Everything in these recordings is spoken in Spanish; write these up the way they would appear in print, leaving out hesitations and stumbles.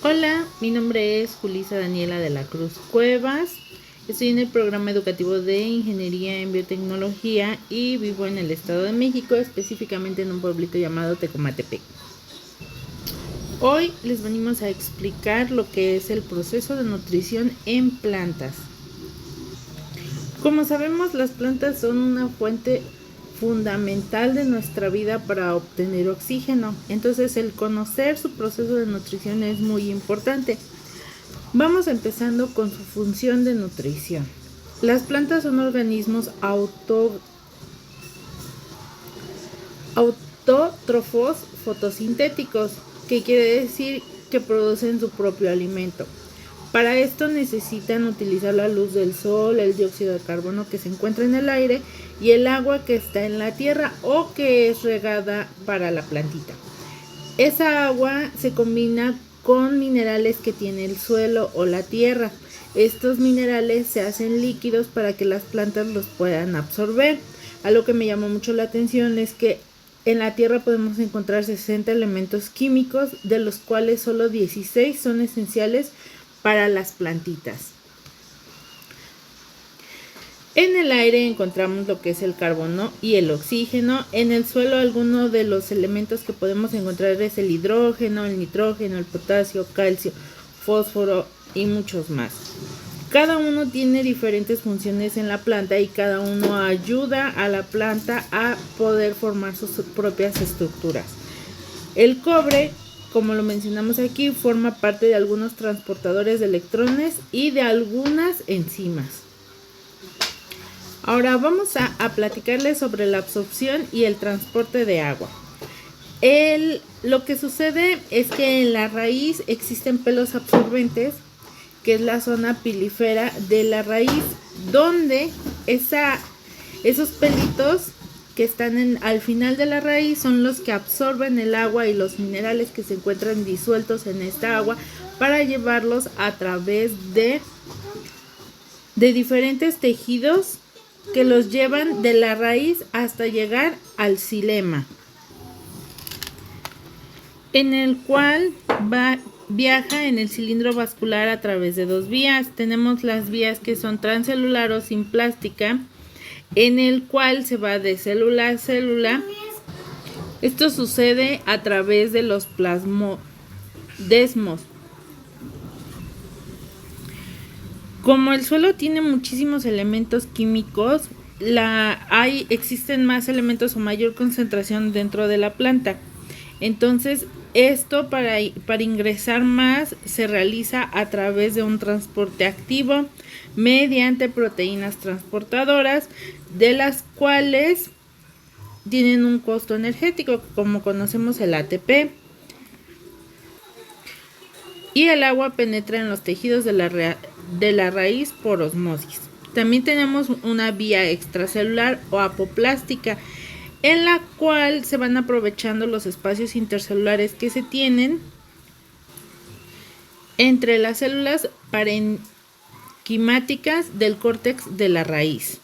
Hola, mi nombre es Julisa Daniela de la Cruz Cuevas. Estoy en el programa educativo de Ingeniería en Biotecnología y vivo en el Estado de México, específicamente en un pueblito llamado Tecomatepec. Hoy les venimos a explicar lo que es el proceso de nutrición en plantas. Como sabemos, las plantas son una fuente fundamental de nuestra vida para obtener oxígeno. Entonces, el conocer su proceso de nutrición es muy importante. Vamos empezando con su función de nutrición. Las plantas son organismos autótrofos fotosintéticos, que quiere decir que producen su propio alimento. Para esto necesitan utilizar la luz del sol, el dióxido de carbono que se encuentra en el aire y el agua que está en la tierra o que es regada para la plantita. Esa agua se combina con minerales que tiene el suelo o la tierra. Estos minerales se hacen líquidos para que las plantas los puedan absorber. Algo que me llamó mucho la atención es que en la tierra podemos encontrar 60 elementos químicos, de los cuales solo 16 son esenciales para las plantitas. En el aire encontramos lo que es el carbono y el oxígeno. En el suelo, algunos de los elementos que podemos encontrar es el hidrógeno, el nitrógeno, el potasio, calcio, fósforo y muchos más. Cada uno tiene diferentes funciones en la planta y cada uno ayuda a la planta a poder formar sus propias estructuras. El cobre, como lo mencionamos aquí, forma parte de algunos transportadores de electrones y de algunas enzimas. Ahora vamos a platicarles sobre la absorción y el transporte de agua. Lo que sucede es que en la raíz existen pelos absorbentes, que es la zona pilífera de la raíz, donde esos pelitos que están al final de la raíz son los que absorben el agua y los minerales que se encuentran disueltos en esta agua para llevarlos a través de diferentes tejidos que los llevan de la raíz hasta llegar al xilema, en el cual viaja en el cilindro vascular a través de dos vías. Tenemos las vías que son transcelular o simplástica, en el cual se va de célula a célula. Esto sucede a través de los plasmodesmos. Como el suelo tiene muchísimos elementos químicos, existen más elementos o mayor concentración dentro de la planta. Entonces, esto para ingresar más se realiza a través de un transporte activo mediante proteínas transportadoras, de las cuales tienen un costo energético, como conocemos el ATP. Y el agua penetra en los tejidos de la raíz por osmosis. También tenemos una vía extracelular o apoplástica, en la cual se van aprovechando los espacios intercelulares que se tienen entre las células parenquimáticas del córtex de la raíz,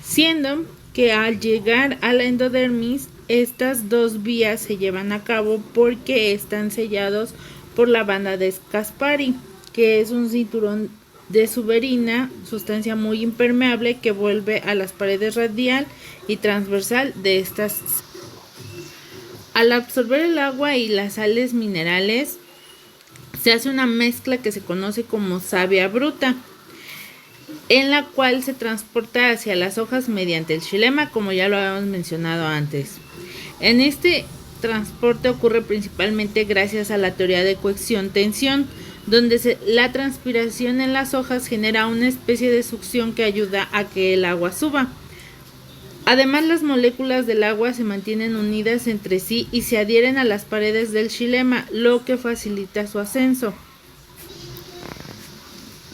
siendo que al llegar a la endodermis, estas dos vías se llevan a cabo porque están sellados por la banda de Caspari, que es un cinturón de suberina, sustancia muy impermeable que vuelve a las paredes radial y transversal de estas. Al absorber el agua y las sales minerales, se hace una mezcla que se conoce como savia bruta, en la cual se transporta hacia las hojas mediante el xilema, como ya lo habíamos mencionado antes. En este transporte ocurre principalmente gracias a la teoría de cohección-tensión, donde la transpiración en las hojas genera una especie de succión que ayuda a que el agua suba. Además, las moléculas del agua se mantienen unidas entre sí y se adhieren a las paredes del xilema, lo que facilita su ascenso.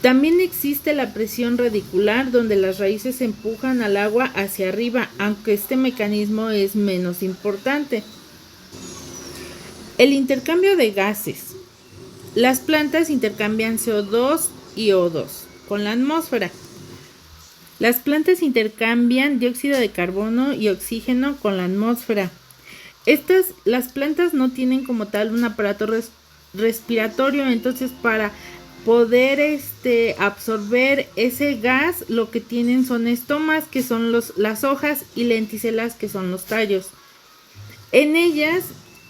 También existe la presión radicular, donde las raíces empujan al agua hacia arriba, aunque este mecanismo es menos importante. El intercambio de gases. Las plantas intercambian CO2 y O2 con la atmósfera. Las plantas intercambian dióxido de carbono y oxígeno con la atmósfera. Las plantas no tienen como tal un aparato respiratorio. Entonces, para poder absorber ese gas, lo que tienen son estomas, que son las hojas, y lenticelas, que son los tallos. En ellas,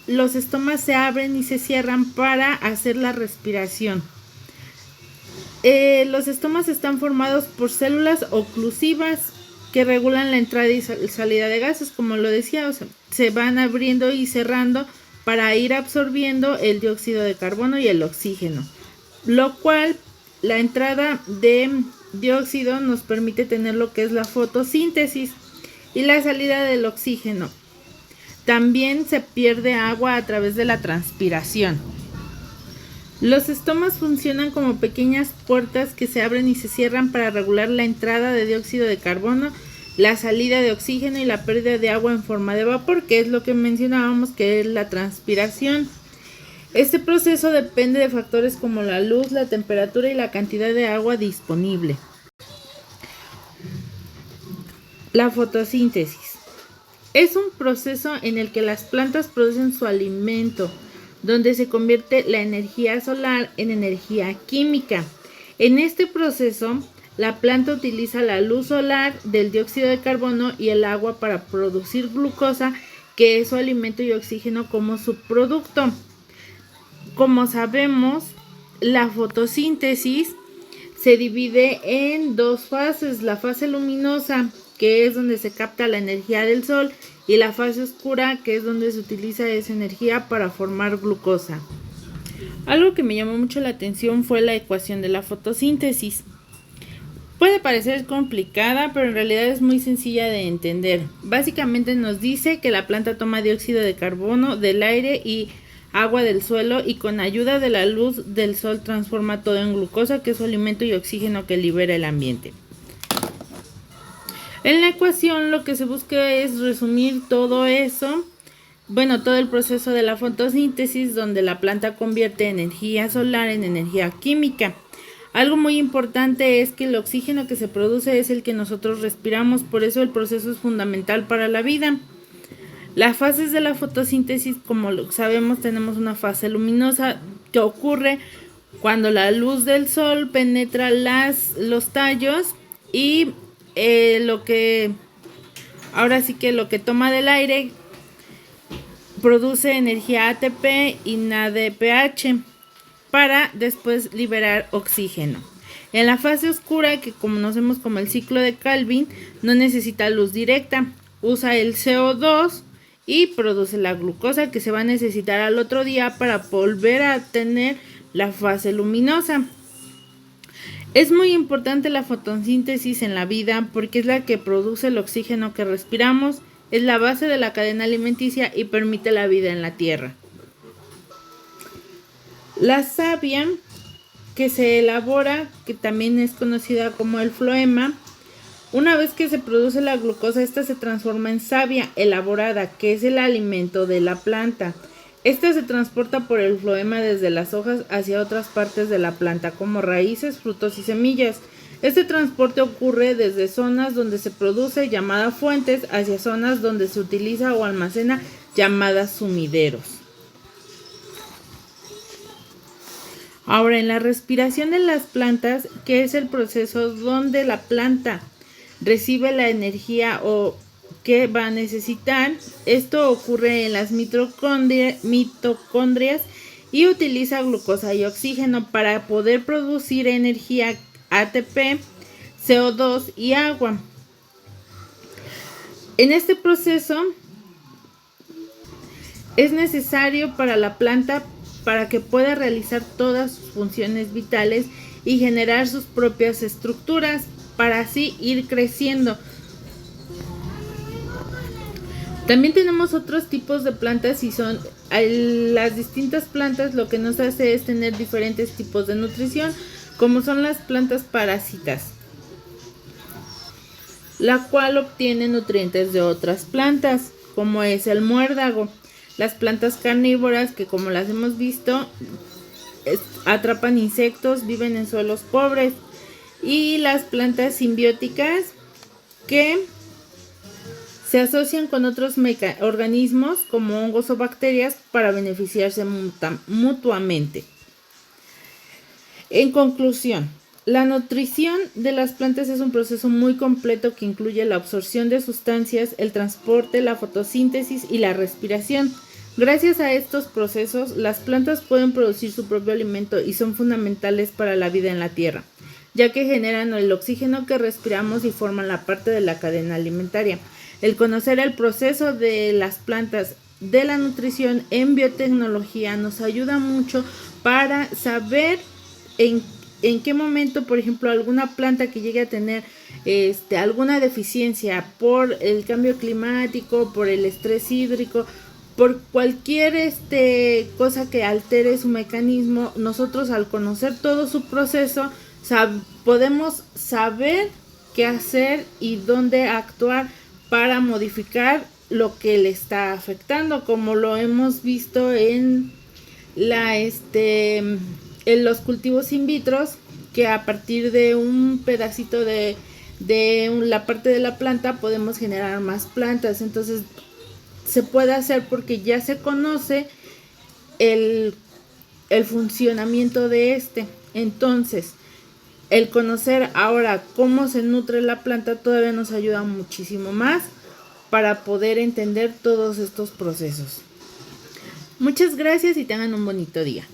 los estomas se abren y se cierran para hacer la respiración. Los estomas están formados por células oclusivas que regulan la entrada y salida de gases, como lo decía, o sea, se van abriendo y cerrando para ir absorbiendo el dióxido de carbono y el oxígeno, lo cual la entrada de dióxido nos permite tener lo que es la fotosíntesis, y la salida del oxígeno. También se pierde agua a través de la transpiración. Los estomas funcionan como pequeñas puertas que se abren y se cierran para regular la entrada de dióxido de carbono, la salida de oxígeno y la pérdida de agua en forma de vapor, que es lo que mencionábamos, que es la transpiración. Este proceso depende de factores como la luz, la temperatura y la cantidad de agua disponible. La fotosíntesis es un proceso en el que las plantas producen su alimento, donde se convierte la energía solar en energía química. En este proceso, la planta utiliza la luz solar, del dióxido de carbono y el agua para producir glucosa, que es su alimento, y oxígeno como subproducto. Como sabemos, la fotosíntesis se divide en dos fases: la fase luminosa, que es donde se capta la energía del sol, y la fase oscura, que es donde se utiliza esa energía para formar glucosa. Algo que me llamó mucho la atención fue la ecuación de la fotosíntesis. Puede parecer complicada, pero en realidad es muy sencilla de entender. Básicamente nos dice que la planta toma dióxido de carbono del aire y agua del suelo, y con ayuda de la luz del sol transforma todo en glucosa, que es su alimento, y oxígeno, que libera el ambiente. En la ecuación lo que se busca es resumir todo eso, todo el proceso de la fotosíntesis, donde la planta convierte energía solar en energía química. Algo muy importante es que el oxígeno que se produce es el que nosotros respiramos, por eso el proceso es fundamental para la vida. Las fases de la fotosíntesis, como lo sabemos, tenemos una fase luminosa que ocurre cuando la luz del sol penetra los tallos, y lo que toma del aire produce energía ATP y NADPH para después liberar oxígeno. En la fase oscura, que conocemos como el ciclo de Calvin, no necesita luz directa, usa el CO2 y produce la glucosa, que se va a necesitar al otro día para volver a tener la fase luminosa. Es muy importante la fotosíntesis en la vida porque es la que produce el oxígeno que respiramos, es la base de la cadena alimenticia y permite la vida en la tierra. La savia, que se elabora, que también es conocida como el floema, una vez que se produce la glucosa, esta se transforma en savia elaborada, que es el alimento de la planta. Esta se transporta por el floema desde las hojas hacia otras partes de la planta, como raíces, frutos y semillas. Este transporte ocurre desde zonas donde se produce, llamadas fuentes, hacia zonas donde se utiliza o almacena, llamadas sumideros. Ahora, en la respiración de las plantas, que es el proceso donde la planta recibe la energía o que va a necesitar. Esto ocurre en las mitocondrias y utiliza glucosa y oxígeno para poder producir energía ATP, CO2 y agua. En este proceso es necesario para la planta para que pueda realizar todas sus funciones vitales y generar sus propias estructuras para así ir creciendo. También tenemos otros tipos de plantas y son las distintas plantas. Lo que nos hace es tener diferentes tipos de nutrición, como son las plantas parásitas, la cual obtiene nutrientes de otras plantas, como es el muérdago. Las plantas carnívoras, que como las hemos visto, atrapan insectos, viven en suelos pobres. Y las plantas simbióticas, que se asocian con otros organismos como hongos o bacterias para beneficiarse mutuamente. En conclusión, la nutrición de las plantas es un proceso muy completo que incluye la absorción de sustancias, el transporte, la fotosíntesis y la respiración. Gracias a estos procesos, las plantas pueden producir su propio alimento y son fundamentales para la vida en la tierra, ya que generan el oxígeno que respiramos y forman la parte de la cadena alimentaria. El conocer el proceso de las plantas de la nutrición en biotecnología nos ayuda mucho para saber en qué momento, por ejemplo, alguna planta que llegue a tener alguna deficiencia por el cambio climático, por el estrés hídrico, por cualquier cosa que altere su mecanismo, nosotros al conocer todo su proceso podemos saber qué hacer y dónde actuar para modificar lo que le está afectando, como lo hemos visto en los cultivos in vitro, que a partir de un pedacito de la parte de la planta podemos generar más plantas. Entonces se puede hacer porque ya se conoce el funcionamiento de Entonces, el conocer ahora cómo se nutre la planta todavía nos ayuda muchísimo más para poder entender todos estos procesos. Muchas gracias y tengan un bonito día.